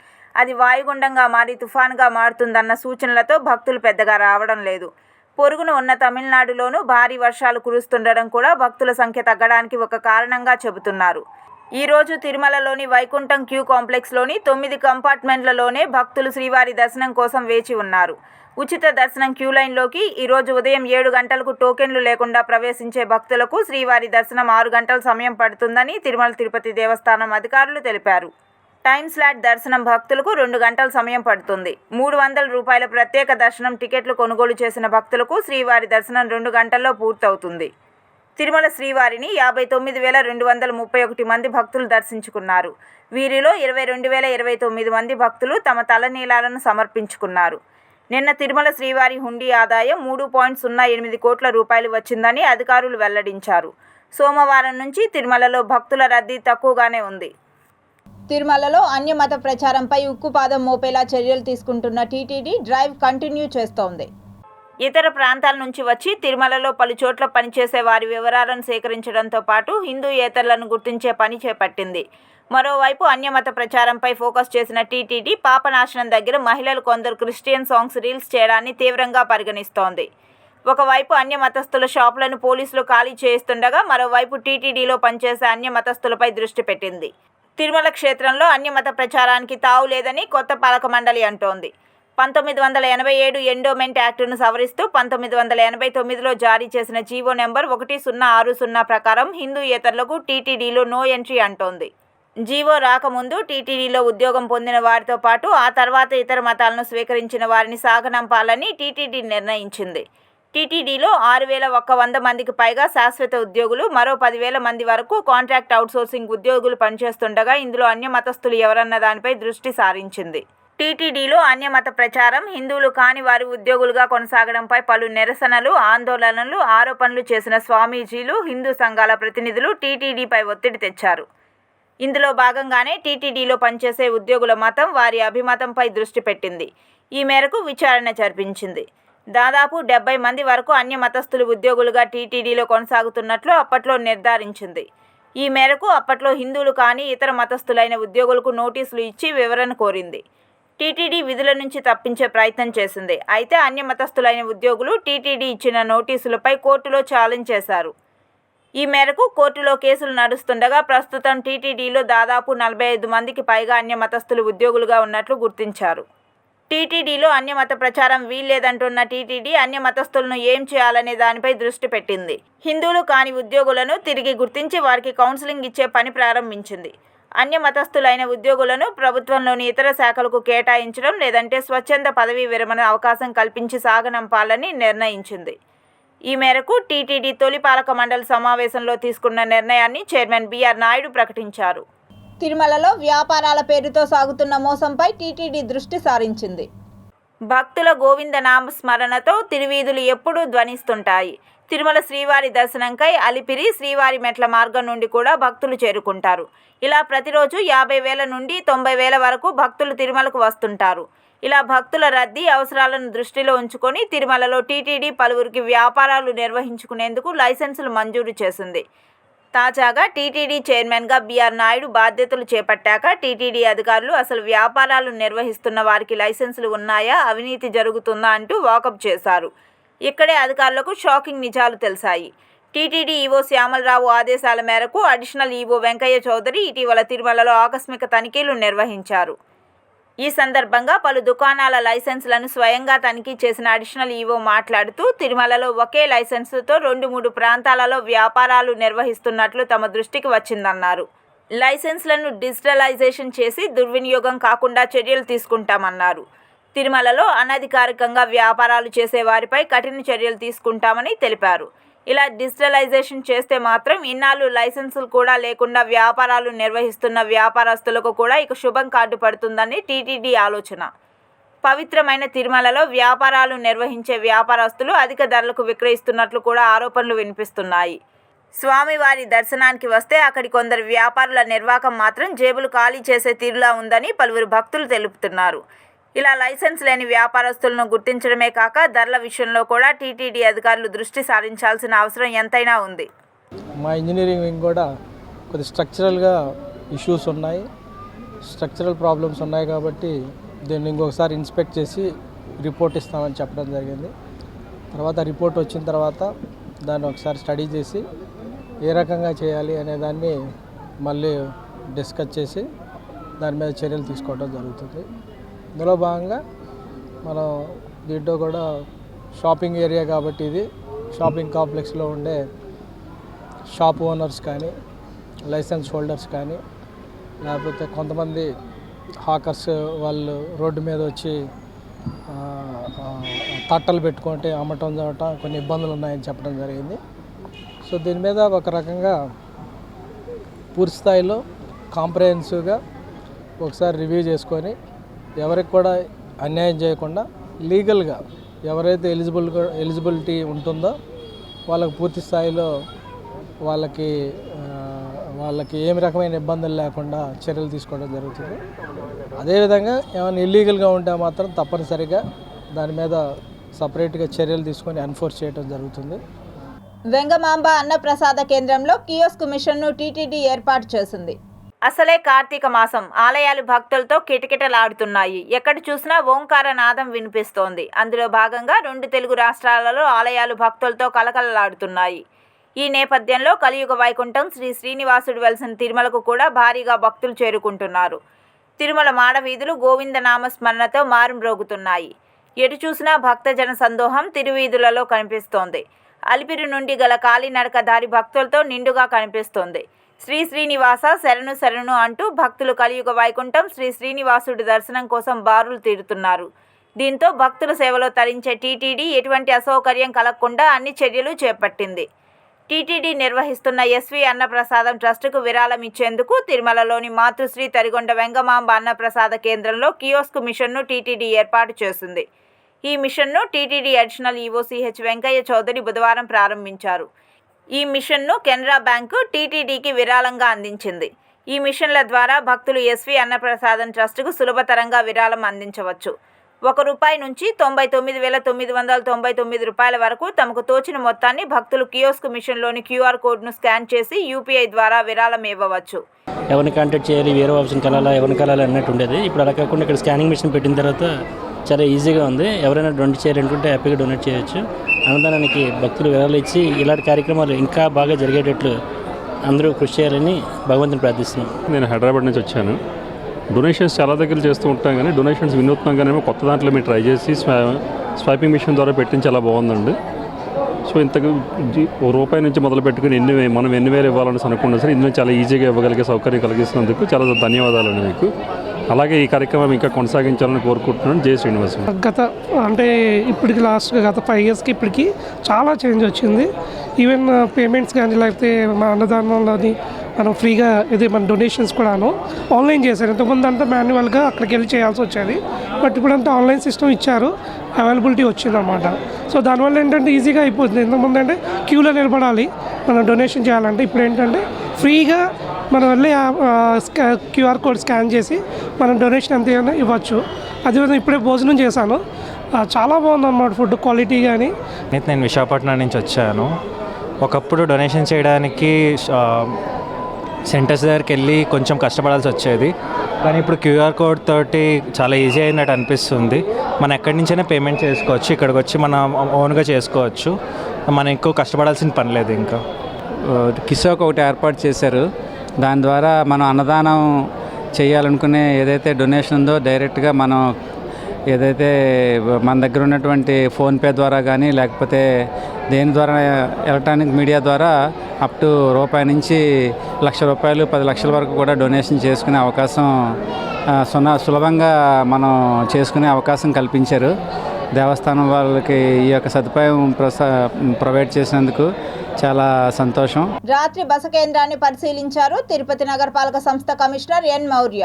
అది వాయుగుండంగా మారి తుఫానుగా మారుతుందన్న సూచనలతో భక్తులు పెద్దగా రావడం లేదు. పొరుగున ఉన్న తమిళనాడులోనూ భారీ వర్షాలు కురుస్తుండడం కూడా భక్తుల సంఖ్య తగ్గడానికి ఒక కారణంగా చెబుతున్నారు. ఈరోజు తిరుమలలోని వైకుంఠం క్యూ కాంప్లెక్స్లోని 9 కంపార్ట్మెంట్లలోనే భక్తులు శ్రీవారి దర్శనం కోసం వేచి ఉన్నారు. ఉచిత దర్శనం క్యూ లైన్లోకి ఈరోజు ఉదయం 7 గంటలకు టోకెన్లు లేకుండా ప్రవేశించే భక్తులకు శ్రీవారి దర్శనం 6 గంటల సమయం పడుతుందని తిరుమల తిరుపతి దేవస్థానం అధికారులు తెలిపారు. టైమ్ స్లాట్ దర్శనం భక్తులకు 2 గంటల సమయం పడుతుంది. 300 రూపాయల ప్రత్యేక దర్శనం టికెట్లు కొనుగోలు చేసిన భక్తులకు శ్రీవారి దర్శనం 2 గంటల్లో పూర్తవుతుంది. తిరుమల శ్రీవారిని 59,231 మంది భక్తులు దర్శించుకున్నారు. వీరిలో 22,029 మంది భక్తులు తమ తలనీలాలను సమర్పించుకున్నారు. నిన్న తిరుమల శ్రీవారి హుండీ ఆదాయం 3.08 కోట్ల రూపాయలు వచ్చిందని అధికారులు వెల్లడించారు. సోమవారం నుంచి తిరుమలలో భక్తుల రద్దీ తక్కువగానే ఉంది. తిరుమలలో అన్యమత ప్రచారంపై ఉక్కుపాదం మోపేలా చర్యలు తీసుకుంటున్న టీటీడీ డ్రైవ్ కంటిన్యూ చేస్తోంది. ఇతర ప్రాంతాల నుంచి వచ్చి తిరుమలలో పలు చోట్ల పనిచేసే వారి వివరాలను సేకరించడంతో పాటు హిందూయేతరులను గుర్తించే పని చేపట్టింది. మరోవైపు అన్యమత ప్రచారంపై ఫోకస్ చేసిన టీటీడీ పాపనాశనం దగ్గర మహిళలు కొందరు క్రిస్టియన్ సాంగ్స్ రీల్స్ చేయడాన్ని తీవ్రంగా పరిగణిస్తోంది. ఒకవైపు అన్యమతస్థుల షాపులను పోలీసులు ఖాళీ చేయిస్తుండగా మరోవైపు టీటీడీలో పనిచేసే అన్యమతస్థులపై దృష్టి పెట్టింది. తిరుమల క్షేత్రంలో అన్యమత ప్రచారానికి తావు లేదని కొత్త పాలక మండలి అంటోంది. 1987 ఎండోమెంట్ యాక్టును సవరిస్తూ 1989లో జారీ చేసిన జీవో నెంబర్ 1060 ప్రకారం హిందూయేతరులకు టీటీడీలో నో ఎంట్రీ అంటోంది. జీవో రాకముందు టీటీడీలో ఉద్యోగం పొందిన వారితో పాటు ఆ తర్వాత ఇతర మతాలను స్వీకరించిన వారిని సాగనంపాలని టీటీడీ నిర్ణయించింది. టీటీడీలో 6,100 మందికి పైగా శాశ్వత ఉద్యోగులు, మరో 10,000 మంది వరకు కాంట్రాక్ట్ అవుట్సోర్సింగ్ ఉద్యోగులు పనిచేస్తుండగా ఇందులో అన్యమతస్థులు ఎవరన్న దానిపై దృష్టి సారించింది. టీటీడీలో అన్యమత ప్రచారం, హిందువులు కాని వారి ఉద్యోగులుగా కొనసాగడంపై పలు నిరసనలు, ఆందోళనలు, ఆరోపణలు చేసిన స్వామీజీలు, హిందూ సంఘాల ప్రతినిధులు టీటీడీపై ఒత్తిడి తెచ్చారు. ఇందులో భాగంగానే టీటీడీలో పనిచేసే ఉద్యోగుల మతం, వారి అభిమతంపై దృష్టి పెట్టింది. ఈ మేరకు విచారణ జరిపించింది. దాదాపు 70 మంది వరకు అన్యమతస్థులు ఉద్యోగులుగా టీటీడీలో కొనసాగుతున్నట్లు అప్పట్లో నిర్ధారించింది. ఈ మేరకు అప్పట్లో హిందువులు కానీ ఇతర మతస్థులైన ఉద్యోగులకు నోటీసులు ఇచ్చి వివరణ కోరింది. టీటీడీ విధుల నుంచి తప్పించే ప్రయత్నం చేసింది. అయితే అన్యమతస్థులైన ఉద్యోగులు టీటీడీ ఇచ్చిన నోటీసులపై కోర్టులో ఛాలెంజ్ చేశారు. ఈ మేరకు కోర్టులో కేసులు నడుస్తుండగా ప్రస్తుతం టీటీడీలో దాదాపు 45 మందికి పైగా అన్యమతస్థులు ఉద్యోగులుగా ఉన్నట్లు గుర్తించారు. టీటీడీలో అన్యమత ప్రచారం వీల్లేదంటున్న టీటీడీ అన్యమతస్థులను ఏం చేయాలనే దానిపై దృష్టి పెట్టింది. హిందువులు కాని ఉద్యోగులను తిరిగి గుర్తించి వారికి కౌన్సిలింగ్ ఇచ్చే పని ప్రారంభించింది. అన్యమతస్థులైన ఉద్యోగులను ప్రభుత్వంలోని ఇతర శాఖలకు కేటాయించడం, లేదంటే స్వచ్ఛంద పదవీ విరమణ అవకాశం కల్పించి సాగనంపాలని నిర్ణయించింది. ఈ మేరకు టీటీడీ తొలి పాలక మండలి సమావేశంలో తీసుకున్న నిర్ణయాన్ని చైర్మన్ బిఆర్ నాయుడు ప్రకటించారు. తిరుమలలో వ్యాపారాల పేరుతో సాగుతున్న మోసంపై టీటీడీ దృష్టి సారించింది. భక్తుల గోవింద నామ స్మరణతో తిరువీధులు ఎప్పుడూ ధ్వనిస్తుంటాయి. తిరుమల శ్రీవారి దర్శనంకై అలిపిరి, శ్రీవారి మెట్ల మార్గం నుండి కూడా భక్తులు చేరుకుంటారు. ఇలా ప్రతిరోజు 50,000 నుండి 90,000 వరకు భక్తులు తిరుమలకు వస్తుంటారు. ఇలా భక్తుల రద్దీ అవసరాలను దృష్టిలో ఉంచుకొని తిరుమలలో టీటీడీ పలువురికి వ్యాపారాలు నిర్వహించుకునేందుకు లైసెన్సులు మంజూరు చేసింది. తాజాగా టీటీడీ చైర్మన్గా బిఆర్ నాయుడు బాధ్యతలు చేపట్టాక టీటీడీ అధికారులు అసలు వ్యాపారాలు నిర్వహిస్తున్న వారికి లైసెన్సులు ఉన్నాయా, అవినీతి జరుగుతుందా అంటూ వాకప్ చేశారు. ఇక్కడే అధికారులకు షాకింగ్ నిజాలు తెలిసాయి. టీటీడీ ఈవో శ్యామలరావు ఆదేశాల మేరకు అడిషనల్ ఈవో వెంకయ్య చౌదరి ఇటీవల తిరుమలలో ఆకస్మిక తనిఖీలు నిర్వహించారు. ఈ సందర్భంగా పలు దుకాణాల లైసెన్సులను స్వయంగా తనిఖీ చేసిన అడిషనల్ ఈవో మాట్లాడుతూ తిరుమలలో ఒకే లైసెన్సుతో 2-3 ప్రాంతాలలో వ్యాపారాలు నిర్వహిస్తున్నట్లు తమ దృష్టికి వచ్చిందన్నారు. లైసెన్స్లను డిజిటలైజేషన్ చేసి దుర్వినియోగం కాకుండా చర్యలు తీసుకుంటామన్నారు. తిరుమలలో అనధికారికంగా వ్యాపారాలు చేసే వారిపై కఠిన చర్యలు తీసుకుంటామని తెలిపారు. ఇలా డిజిటలైజేషన్ చేస్తే మాత్రం ఇన్నాళ్ళు లైసెన్సులు కూడా లేకుండా వ్యాపారాలు నిర్వహిస్తున్న వ్యాపారస్తులకు కూడా ఇక శుభం కార్డు పడుతుందని టీటీడీ ఆలోచన. పవిత్రమైన తిరుమలలో వ్యాపారాలు నిర్వహించే వ్యాపారస్తులు అధిక ధరలకు విక్రయిస్తున్నట్లు కూడా ఆరోపణలు వినిపిస్తున్నాయి. స్వామివారి దర్శనానికి వస్తే అక్కడి కొందరు వ్యాపారుల నిర్వాకం మాత్రం జేబులు ఖాళీ చేసే తీరులా ఉందని పలువురు భక్తులు తెలుపుతున్నారు. ఇలా లైసెన్స్ లేని వ్యాపారస్తులను గుర్తించడమే కాక ధరల విషయంలో కూడా టీటీడీ అధికారులు దృష్టి సారించాల్సిన అవసరం ఎంతైనా ఉంది. మా ఇంజనీరింగ్ వింగ్ కూడా కొద్ది స్ట్రక్చరల్గా ఇష్యూస్ ఉన్నాయి, స్ట్రక్చరల్ ప్రాబ్లమ్స్ ఉన్నాయి కాబట్టి దీన్ని ఇంకొకసారి ఇన్స్పెక్ట్ చేసి రిపోర్ట్ ఇస్తామని చెప్పడం జరిగింది. తర్వాత రిపోర్ట్ వచ్చిన తర్వాత దాన్ని ఒకసారి స్టడీ చేసి ఏ రకంగా చేయాలి అనే దాన్ని మళ్ళీ డిస్కస్ చేసి దాని మీద చర్యలు తీసుకోవడం జరుగుతుంది. ఇందులో భాగంగా మనం దీంట్లో కూడా షాపింగ్ ఏరియా కాబట్టి ఇది షాపింగ్ కాంప్లెక్స్లో ఉండే షాప్ ఓనర్స్ కానీ, లైసెన్స్ హోల్డర్స్ కానీ, లేకపోతే కొంతమంది హాకర్స్ వాళ్ళు రోడ్డు మీద వచ్చి తట్టలు పెట్టుకుంటే అమ్మటం చదవటం కొన్ని ఇబ్బందులు ఉన్నాయని చెప్పడం జరిగింది. సో దీని మీద ఒక రకంగా పూర్తి స్థాయిలో కాంప్రహెన్సివ్గా ఒకసారి రివ్యూ చేసుకొని ఎవరికి కూడా అన్యాయం చేయకుండా లీగల్గా ఎవరైతే ఎలిజిబిలిటీ ఉంటుందో వాళ్ళకి పూర్తి స్థాయిలో వాళ్ళకి ఏమి రకమైన ఇబ్బందులు లేకుండా చర్యలు తీసుకోవడం జరుగుతుంది. అదేవిధంగా ఏమైనా ఇల్లీగల్గా ఉంటే మాత్రం తప్పనిసరిగా దాని మీద సపరేట్గా చర్యలు తీసుకొని ఎన్ఫోర్స్ చేయడం జరుగుతుంది. వెంగమాంబ అన్నప్రసాద కేంద్రంలో కియోస్క్ మిషన్ను టీటీడీ ఏర్పాటు చేసింది. అసలే కార్తీక మాసం, ఆలయాలు భక్తులతో కిటకిటలాడుతున్నాయి. ఎక్కడ చూసినా ఓంకార నాదం వినిపిస్తోంది. అందులో భాగంగా 2 తెలుగు రాష్ట్రాలలో ఆలయాలు భక్తులతో కలకలలాడుతున్నాయి. ఈ నేపథ్యంలో కలియుగ వైకుంఠం శ్రీ శ్రీనివాసుడు వెలసిన తిరుమలకు కూడా భారీగా భక్తులు చేరుకుంటున్నారు. తిరుమల మాడవీధులు గోవింద నామ స్మరణతో మారుమ్రోగుతున్నాయి. ఎటు చూసినా భక్తజన సందోహం తిరువీధులలో కనిపిస్తోంది. అలిపిరి నుండి గల కాలినడక దారి భక్తులతో నిండుగా కనిపిస్తోంది. శ్రీ శ్రీనివాస శరణు శరణు అంటూ భక్తులు కలియుగ వైకుంఠం శ్రీ శ్రీనివాసుడి దర్శనం కోసం బారులు తీరుతున్నారు. దీంతో భక్తుల సేవలో తరించే టీటీడీ ఎటువంటి అసౌకర్యం కలగకుండా అన్ని చర్యలు చేపట్టింది. టీటీడీ నిర్వహిస్తున్న ఎస్వి అన్నప్రసాదం ట్రస్టుకు విరాళం ఇచ్చేందుకు తిరుమలలోని మాతృశ్రీ తరిగొండ వెంగమాంబ అన్నప్రసాద కేంద్రంలో కియోస్క్ మిషన్ను టీటీడీ ఏర్పాటు చేసింది. ఈ మిషన్ను TTD additional EO CH Venkaiah Chowdary బుధవారం ప్రారంభించారు. ఈ మిషన్ను కెనరా బ్యాంకు టీటీడీకి విరాళంగా అందించింది. ఈ మిషన్ల ద్వారా భక్తులు ఎస్వి అన్నప్రసాదం ట్రస్టుకు సులభతరంగా విరాళం అందించవచ్చు. ₹1 నుంచి 99,999 రూపాయల వరకు తమకు తోచిన మొత్తాన్ని భక్తులు కియోస్క్ మిషన్లోని క్యూఆర్ కోడ్ను స్కాన్ చేసి యూపీఐ ద్వారా విరాళం ఇవ్వవచ్చు. ఎవరిని కాంటాక్ట్ చేయాలి, వేరే ఆప్షన్ కలాలా, ఎవరిని కలాలి అన్నట్టు ఉండేది. ఇప్పుడు అలా కాకుండా ఇక్కడ స్కానింగ్ మిషన్ పెట్టిన తర్వాత చాలా ఈజీగా ఉంది. ఎవరైనా డొనేట్ చేయాలనుకుంటే హ్యాపీగా డొనేట్ చేయొచ్చు. అన్నదానానికి భక్తులు విరాళాలు ఇచ్చి ఇలాంటి కార్యక్రమాలు ఇంకా బాగా జరిగేటట్లు అందరూ కృషి చేయాలని భగవంతుని ప్రార్థిస్తున్నాం. నేను హైదరాబాద్ నుంచి వచ్చాను. డొనేషన్స్ చాలా దగ్గర చేస్తూ ఉంటాం, కానీ డొనేషన్స్ వినూత్నంగానేమో కొత్త దాంట్లో మేము ట్రై చేసి స్వైపింగ్ మిషన్ ద్వారా పెట్టించి చాలా బాగుందండి. సో ఇంతకు ₹1 నుంచి మొదలు పెట్టుకుని మనం ఎన్ని వేలు ఇవ్వాలని అనుకున్నా సరే ఇందులో చాలా ఈజీగా ఇవ్వగలిగే సౌకర్యం కలిగిస్తున్నందుకు చాలా ధన్యవాదాలండి మీకు. అలాగే ఈ కార్యక్రమం ఇంకా కొనసాగించాలని కోరుకుంటున్నాను. జై శ్రీనివాస్. ఇప్పటికి గత 5 yearsకి ఇప్పటికి చాలా చేంజ్ వచ్చింది. ఈవెన్ పేమెంట్స్ కానీ లేకపోతే మా అన్నదానంలోని మనం ఫ్రీగా మన డొనేషన్స్ కూడాను ఆన్లైన్ చేశారు. ఇంతకుముందు అంతా మాన్యువల్గా అక్కడికి వెళ్ళి చేయాల్సి వచ్చేది. బట్ ఇప్పుడంతా ఆన్లైన్ సిస్టమ్ ఇచ్చారు, అవైలబిలిటీ వచ్చిందన్నమాట. సో దానివల్ల ఏంటంటే ఈజీగా అయిపోతుంది. ఇంతకుముందు అంటే క్యూలో నిలబడాలి మనం డొనేషన్ చేయాలంటే, ఇప్పుడు ఏంటంటే ఫ్రీగా మనం వెళ్ళి క్యూఆర్ కోడ్ స్కాన్ చేసి మనం డొనేషన్ ఎంత ఇవ్వచ్చు. అదేవిధంగా ఇప్పుడే భోజనం చేశాను, చాలా బాగుందన్నమాట ఫుడ్ క్వాలిటీ కానీ. నేను విశాఖపట్నం నుంచి వచ్చాను. ఒకప్పుడు డొనేషన్ చేయడానికి సెంటర్స్ దగ్గరికి వెళ్ళి కొంచెం కష్టపడాల్సి వచ్చేది, కానీ ఇప్పుడు క్యూఆర్ కోడ్ తోటి చాలా ఈజీ అయినట్టు అనిపిస్తుంది. మనం ఎక్కడి నుంచైనా పేమెంట్ చేసుకోవచ్చు, ఇక్కడికి వచ్చి మనం ఓన్గా చేసుకోవచ్చు. మనం ఎక్కువ కష్టపడాల్సిన పని లేదు. ఇంకా కిసోక్ ఒకటి ఏర్పాటు చేశారు. దాని ద్వారా మనం అన్నదానం చేయాలనుకునే ఏదైతే డొనేషన్ ఉందో డైరెక్ట్గా మనం ఏదైతే మన దగ్గర ఉన్నటువంటి ఫోన్పే ద్వారా కానీ లేకపోతే దేని ద్వారా ఎలక్ట్రానిక్ మీడియా ద్వారా అప్ టు ₹1 నుంచి ₹1,00,000 10 లక్షల వరకు కూడా డొనేషన్ చేసుకునే అవకాశం సులభంగా మనం చేసుకునే అవకాశం కల్పించారు. దేవస్థానం వాళ్ళకి ఈ యొక్క సదుపాయం ప్రొవైడ్ చేసినందుకు చాలా సంతోషం. రాత్రి బస కేంద్రాన్ని పరిశీలించారు తిరుపతి నగరపాలక సంస్థ కమిషనర్ ఎన్ మౌర్య.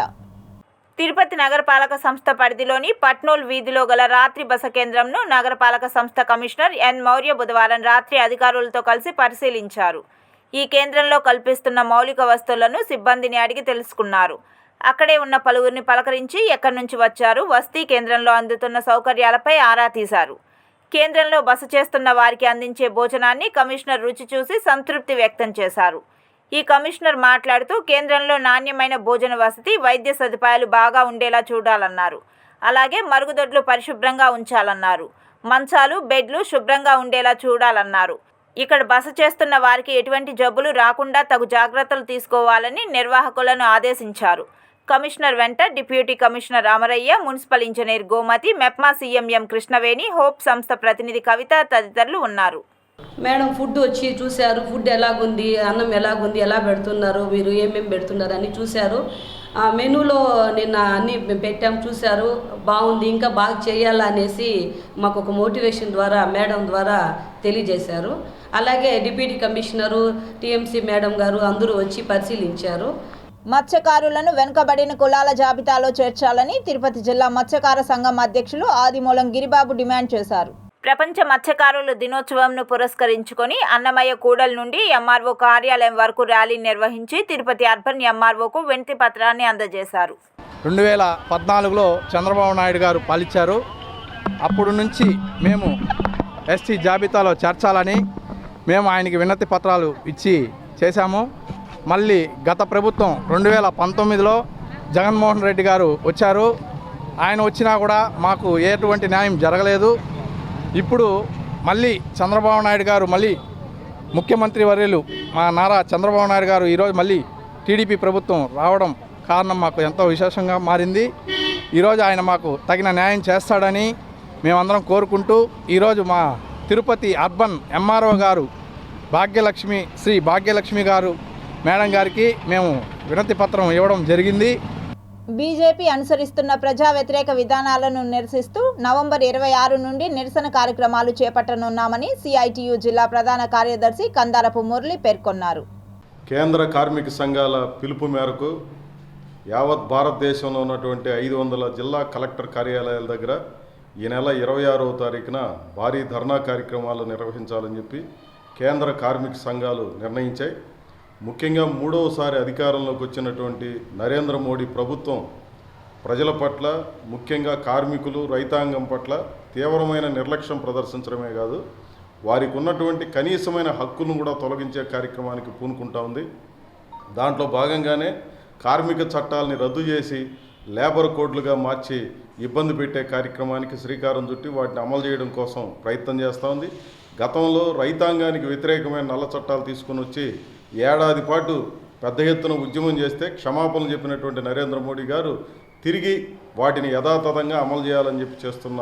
తిరుపతి నగరపాలక సంస్థ పరిధిలోని పట్నోల్ వీధిలో గల రాత్రి బస కేంద్రంను నగరపాలక సంస్థ కమిషనర్ ఎన్ మౌర్య బుధవారం రాత్రి అధికారులతో కలిసి పరిశీలించారు. ఈ కేంద్రంలో కల్పిస్తున్న మౌలిక వస్తువులను సిబ్బందిని అడిగి తెలుసుకున్నారు. అక్కడే ఉన్న పలువురిని పలకరించి ఎక్కడి నుంచి వచ్చారు, వస్తీ కేంద్రంలో అందుతున్న సౌకర్యాలపై ఆరా తీశారు. కేంద్రంలో బస చేస్తున్న వారికి అందించే భోజనాన్ని కమిషనర్ రుచి చూసి సంతృప్తి వ్యక్తం చేశారు. ఈ కమిషనర్ మాట్లాడుతూ కేంద్రంలో నాణ్యమైన భోజన వసతి, వైద్య సదుపాయాలు బాగా ఉండేలా చూడాలన్నారు. అలాగే మరుగుదొడ్లు పరిశుభ్రంగా ఉంచాలన్నారు. మంచాలు, బెడ్లు శుభ్రంగా ఉండేలా చూడాలన్నారు. ఇక్కడ బస చేస్తున్న వారికి ఎటువంటి జబ్బులు రాకుండా తగు జాగ్రత్తలు తీసుకోవాలని నిర్వాహకులను ఆదేశించారు. కమిషనర్ వెంట deputy commissioner Amaraiah, municipal engineer Gomathi, MEPMA CMM Krishnaveni, hope సంస్థ ప్రతినిధి కవిత తదితరులు ఉన్నారు. మేడం ఫుడ్ వచ్చి చూశారు, ఫుడ్ ఎలాగుంది, అన్నం ఎలాగుంది, ఎలా పెడుతున్నారు, మీరు ఏమేమి పెడుతున్నారు అని చూశారు. ఆ మెనూలో నిన్న అన్నీ పెట్టాం, చూశారు, బాగుంది, ఇంకా బాగా చేయాలనేసి మాకు ఒక మోటివేషన్ ద్వారా మేడం ద్వారా తెలియజేశారు. అలాగే డిప్యూటీ కమిషనరు, టీఎంసీ మేడం గారు అందరూ వచ్చి పరిశీలించారు. మత్స్యకారులను వెనుకబడిన కులాల జాబితాలో చేర్చాలని తిరుపతి జిల్లా మత్స్యకార సంఘం అధ్యక్షులు ఆదిమూలం గిరిబాబు డిమాండ్ చేశారు. ప్రపంచ మత్స్యకారుల దినోత్సవంను పురస్కరించుకొని అన్నమయ్య కూడలి నుండి ఎంఆర్ఓ కార్యాలయం వరకు ర్యాలీ నిర్వహించి తిరుపతి అర్బన్ ఎంఆర్ఓకు వినతి పత్రాన్ని అందజేశారు. 2014లో చంద్రబాబు నాయుడు గారు పాలించారు. అప్పుడు నుంచి మేము ఎస్టీ జాబితాలో చేర్చాలని మేము ఆయనకి వినతి పత్రాలు ఇచ్చి చేశాము. మళ్ళీ గత ప్రభుత్వం 2019లో జగన్మోహన్ రెడ్డి గారు వచ్చారు. ఆయన వచ్చినా కూడా మాకు ఎటువంటి న్యాయం జరగలేదు. ఇప్పుడు మళ్ళీ చంద్రబాబు నాయుడు గారు మళ్ళీ ముఖ్యమంత్రి వర్యులు మా నారా చంద్రబాబు నాయుడు గారు ఈరోజు మళ్ళీ టీడీపీ ప్రభుత్వం రావడం కారణం మాకు ఎంతో విశేషంగా మారింది. ఈరోజు ఆయన మాకు తగిన న్యాయం చేస్తాడని మేమందరం కోరుకుంటూ ఈరోజు మా తిరుపతి అర్బన్ ఎంఆర్ఓ గారు శ్రీ భాగ్యలక్ష్మి గారు మేడం గారికి మేము వినతి పత్రం ఇవ్వడం జరిగింది. బీజేపీ అనుసరిస్తున్న ప్రజా వ్యతిరేక విధానాలను నిరసిస్తూ నవంబర్ 26 నుండి నిరసన కార్యక్రమాలు చేపట్టనున్నామని సిఐటియు జిల్లా ప్రధాన కార్యదర్శి కందారపు మురళి పేర్కొన్నారు. కేంద్ర కార్మిక సంఘాల పిలుపు మేరకు యావత్ భారతదేశంలో ఉన్నటువంటి 500 జిల్లా కలెక్టర్ కార్యాలయాల దగ్గర ఈ నెల 26వ తారీఖున భారీ ధర్నా కార్యక్రమాలు నిర్వహించాలని చెప్పి కేంద్ర కార్మిక సంఘాలు నిర్ణయించాయి. ముఖ్యంగా మూడవసారి అధికారంలోకి వచ్చినటువంటి నరేంద్ర మోడీ ప్రభుత్వం ప్రజల పట్ల, ముఖ్యంగా కార్మికులు, రైతాంగం పట్ల తీవ్రమైన నిర్లక్ష్యం ప్రదర్శించడమే కాదు, వారికి ఉన్నటువంటి కనీసమైన హక్కులను కూడా తొలగించే కార్యక్రమానికి పూనుకుంటా ఉంది. దాంట్లో భాగంగానే కార్మిక చట్టాలని రద్దు చేసి లేబర్ కోడ్లుగా మార్చి ఇబ్బంది పెట్టే కార్యక్రమానికి శ్రీకారం చుట్టి వాటిని అమలు చేయడం కోసం ప్రయత్నం చేస్తూ ఉంది. గతంలో రైతాంగానికి వ్యతిరేకమైన నల్ల చట్టాలు తీసుకుని వచ్చి ఏడాది పాటు పెద్ద ఎత్తున ఉద్యమం చేస్తే క్షమాపణలు చెప్పినటువంటి నరేంద్ర మోడీ గారు తిరిగి వాటిని యథాతథంగా అమలు చేయాలని చెప్పి చేస్తున్న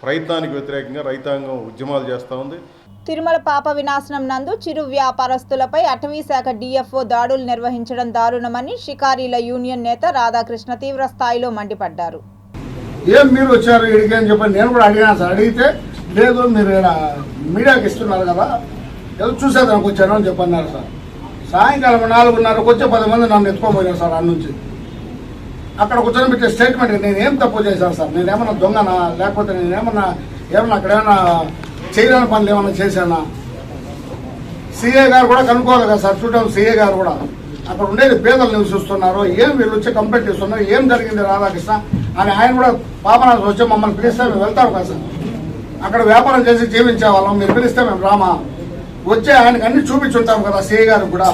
ప్రయత్నానికి వ్యతిరేకంగా రైతాంగం ఉద్యమాలు చేస్తూ ఉంది. తిరుమల పాప వినాశనం నందు చిరు వ్యాపారస్తులపై అటవీ శాఖ డిఎఫ్ఓ దాడులు నిర్వహించడం దారుణమని షికారీల యూనియన్ నేత రాధాకృష్ణ తీవ్ర స్థాయిలో మండిపడ్డారు. ఏం మీరు వచ్చారు ఇడికి అని చెప్పి నేను కూడా అడిగినా సార్. అడిగితే లేదు మీరు మీడియాకి ఇస్తున్నారు కదా, ఏదో చూసేదానికి వచ్చాను అని చెప్పన్నారు సార్. సాయంకాలం 4:30కు వచ్చే 10 మంది నన్ను ఎత్తుకోబోయారు సార్. అన్న నుంచి అక్కడ కూర్చొని పెట్టే స్టేట్మెంట్ నేను ఏం తప్పు చేశాను సార్, నేనేమన్నా దొంగనా, లేకపోతే నేనేమన్నా అక్కడ ఏమన్నా చేయలేని పనులు ఏమన్నా చేశానా? సీఏ గారు కూడా కనుక్కోవాలి కదా సార్, చూడడం సీఏ గారు కూడా అక్కడ ఉండేది పేదలు నివసిస్తున్నారు, ఏం వీళ్ళు వచ్చి కంప్లైంట్ ఇస్తున్నారు, ఏం జరిగింది రాధాకృష్ణ అని ఆయన కూడా పాపనాథ్ వచ్చి మమ్మల్ని పిలిస్తే మేము వెళ్తాం కదా సార్. అక్కడ వ్యాపారం చేసి జీవించే వాళ్ళం, మీరు పిలిస్తే మేము రామా? వచ్చి ఆయనకు అన్ని చూపించుంటాం కదా, సీఏ గారు కూడా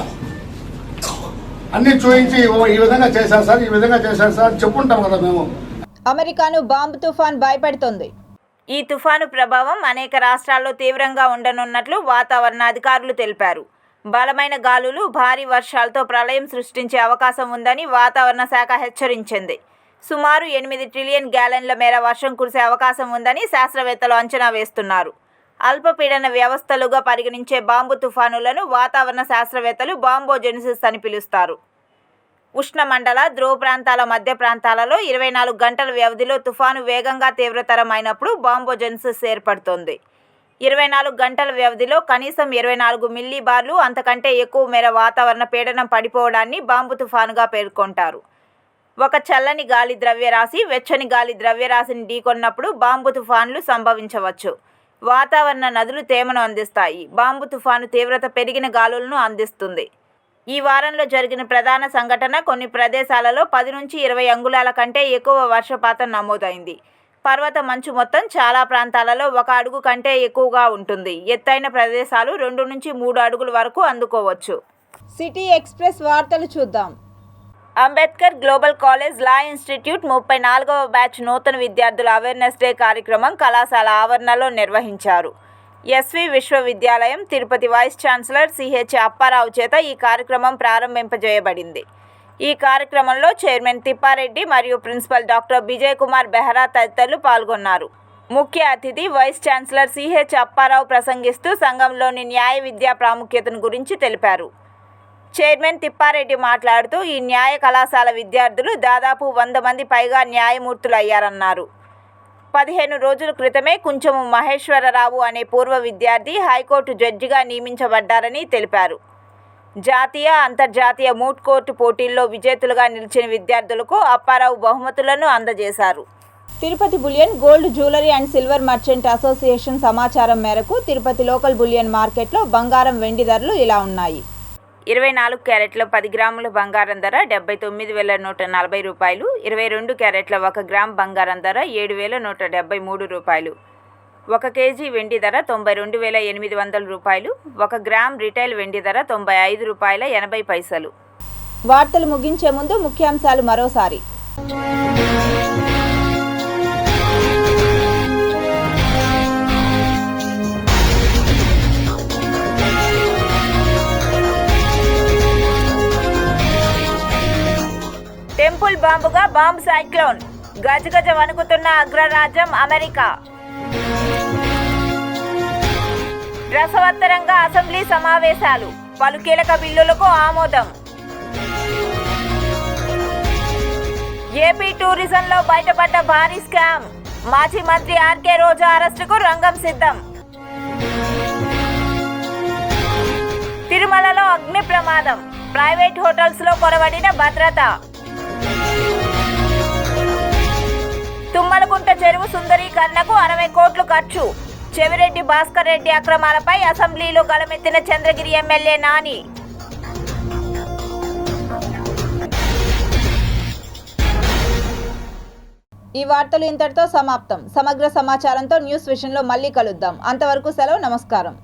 అన్ని చూపించి ఈ విధంగా చేశారు సార్, ఈ విధంగా చేశారు సార్ చెప్పుంటాం కదా మేము. అమెరికాను బాంబు తుఫాన్ భయపెడుతోంది. ఈ తుఫాను ప్రభావం అనేక రాష్ట్రాల్లో తీవ్రంగా ఉండనున్నట్లు వాతావరణ అధికారులు తెలిపారు. బలమైన గాలులు, భారీ వర్షాలతో ప్రళయం సృష్టించే అవకాశం ఉందని వాతావరణ శాఖ హెచ్చరించింది. సుమారు 8 ట్రిలియన్ గ్యాలన్ల మేర వర్షం కురిసే అవకాశం ఉందని శాస్త్రవేత్తలు అంచనా వేస్తున్నారు. అల్పపీడన వ్యవస్థలుగా పరిగణించే బాంబు తుఫానులను వాతావరణ శాస్త్రవేత్తలు బాంబోజెనిసిస్ అని పిలుస్తారు. ఉష్ణమండల, ధ్రువ ప్రాంతాల మధ్య ప్రాంతాలలో 24 గంటల వ్యవధిలో తుఫాను వేగంగా తీవ్రతరమైనప్పుడు బాంబోజెనిసిస్ ఏర్పడుతోంది. 24 గంటల వ్యవధిలో కనీసం 24 మిల్లీబార్లు అంతకంటే ఎక్కువ మేర వాతావరణ పీడనం పడిపోవడాన్ని బాంబు తుఫానుగా పేర్కొంటారు. ఒక చల్లని గాలి ద్రవ్యరాశి వెచ్చని గాలి ద్రవ్యరాశిని ఢీకొన్నప్పుడు బాంబు తుఫాన్లు సంభవించవచ్చు. వాతావరణ నదులు తేమను అందిస్తాయి. బాంబు తుఫాను తీవ్రత పెరిగిన గాలులను అందిస్తుంది. ఈ వారంలో జరిగిన ప్రధాన సంఘటన కొన్ని ప్రదేశాలలో 10 నుంచి 20 అంగుళాల కంటే ఎక్కువ వర్షపాతం నమోదైంది. పర్వత మంచు మొత్తం చాలా ప్రాంతాలలో 1 అడుగు కంటే ఎక్కువగా ఉంటుంది. ఎత్తైన ప్రదేశాలు 2 నుంచి 3 అడుగుల వరకు అందుకోవచ్చు. సిటీ ఎక్స్ప్రెస్ వార్తలు చూద్దాం. అంబేద్కర్ గ్లోబల్ కాలేజ్ లా ఇన్స్టిట్యూట్ 34వ బ్యాచ్ నూతన విద్యార్థుల అవేర్నెస్ డే కార్యక్రమం కళాశాల ఆవరణలో నిర్వహించారు. ఎస్వి విశ్వవిద్యాలయం Tirupati vice chancellor CH Apparao చేత ఈ కార్యక్రమం ప్రారంభింపజేయబడింది. ఈ కార్యక్రమంలో చైర్మన్ తిప్పారెడ్డి మరియు ప్రిన్సిపల్ డాక్టర్ విజయ్ కుమార్ బెహ్రా తదితరులు పాల్గొన్నారు. ముఖ్య అతిథి వైస్ ఛాన్సలర్ సిహెచ్ అప్పారావు ప్రసంగిస్తూ సంఘంలోని న్యాయ విద్యా ప్రాముఖ్యతను గురించి తెలిపారు. చైర్మన్ తిప్పారెడ్డి మాట్లాడుతూ ఈ న్యాయ కళాశాల విద్యార్థులు దాదాపు 100 మంది పైగా న్యాయమూర్తులు అయ్యారన్నారు. 15 రోజుల క్రితమే కుంచము మహేశ్వరరావు అనే పూర్వ విద్యార్థి హైకోర్టు జడ్జిగా నియమించబడ్డారని తెలిపారు. జాతీయ, అంతర్జాతీయ మూట్ కోర్టు పోటీల్లో విజేతలుగా నిలిచిన విద్యార్థులకు అప్పారావు బహుమతులను అందజేశారు. Tirupati bullion gold jewellery and silver merchant association సమాచారం మేరకు తిరుపతి లోకల్ బులియన్ మార్కెట్లో బంగారం, వెండి ధరలు ఇలా ఉన్నాయి. 24 క్యారెట్ల 10 గ్రాముల బంగారం ధర 79,140 రూపాయలు. 22 క్యారెట్ల 1 గ్రామ్ బంగారం ధర 7,173 రూపాయలు. 1 కేజీ వెండి ధర 92,800 రూపాయలు. 1 గ్రామ్ రిటైల్ వెండి ధర 95 రూపాయల 80 పైసలు. వార్తలు ముగించే ముందు ముఖ్యాంశాలు మరోసారి. టెంపుల్ బాంబుగా బాంబ్ సైక్లోన్, గజగజ వణుకుతున్న అగ్రరాజ్యం అమెరికా. రసవత్తరంగా అసెంబ్లీ సమావేశాలు, పలు కీలక బిల్లులకు ఆమోదం. ఏపీ టూరిజంలో బయటపడ్డ భారీ స్కామ్. మాజీ మంత్రి ఆర్కే రోజా అరెస్టుకు రంగం సిద్ధం. తిరుమలలో అగ్ని ప్రమాదం. ప్రైవేట్ హోటల్స్ లో కొరవడిన భద్రత. తుమ్మలకుంట చెరువు సుందరీకరణకు 60 కోట్లు ఖర్చు. చెవిరెడ్డి భాస్కర్ రెడ్డి అక్రమాలపై అసెంబ్లీలో గళమెత్తిన చంద్రగిరి ఎమ్మెల్యే నాని. ఈ వార్తలు ఇంతటితో సమాప్తం. సమగ్ర సమాచారంతో న్యూస్ విషన్లో మళ్ళీ కలుద్దాం. అంతవరకు సెలవు. నమస్కారం.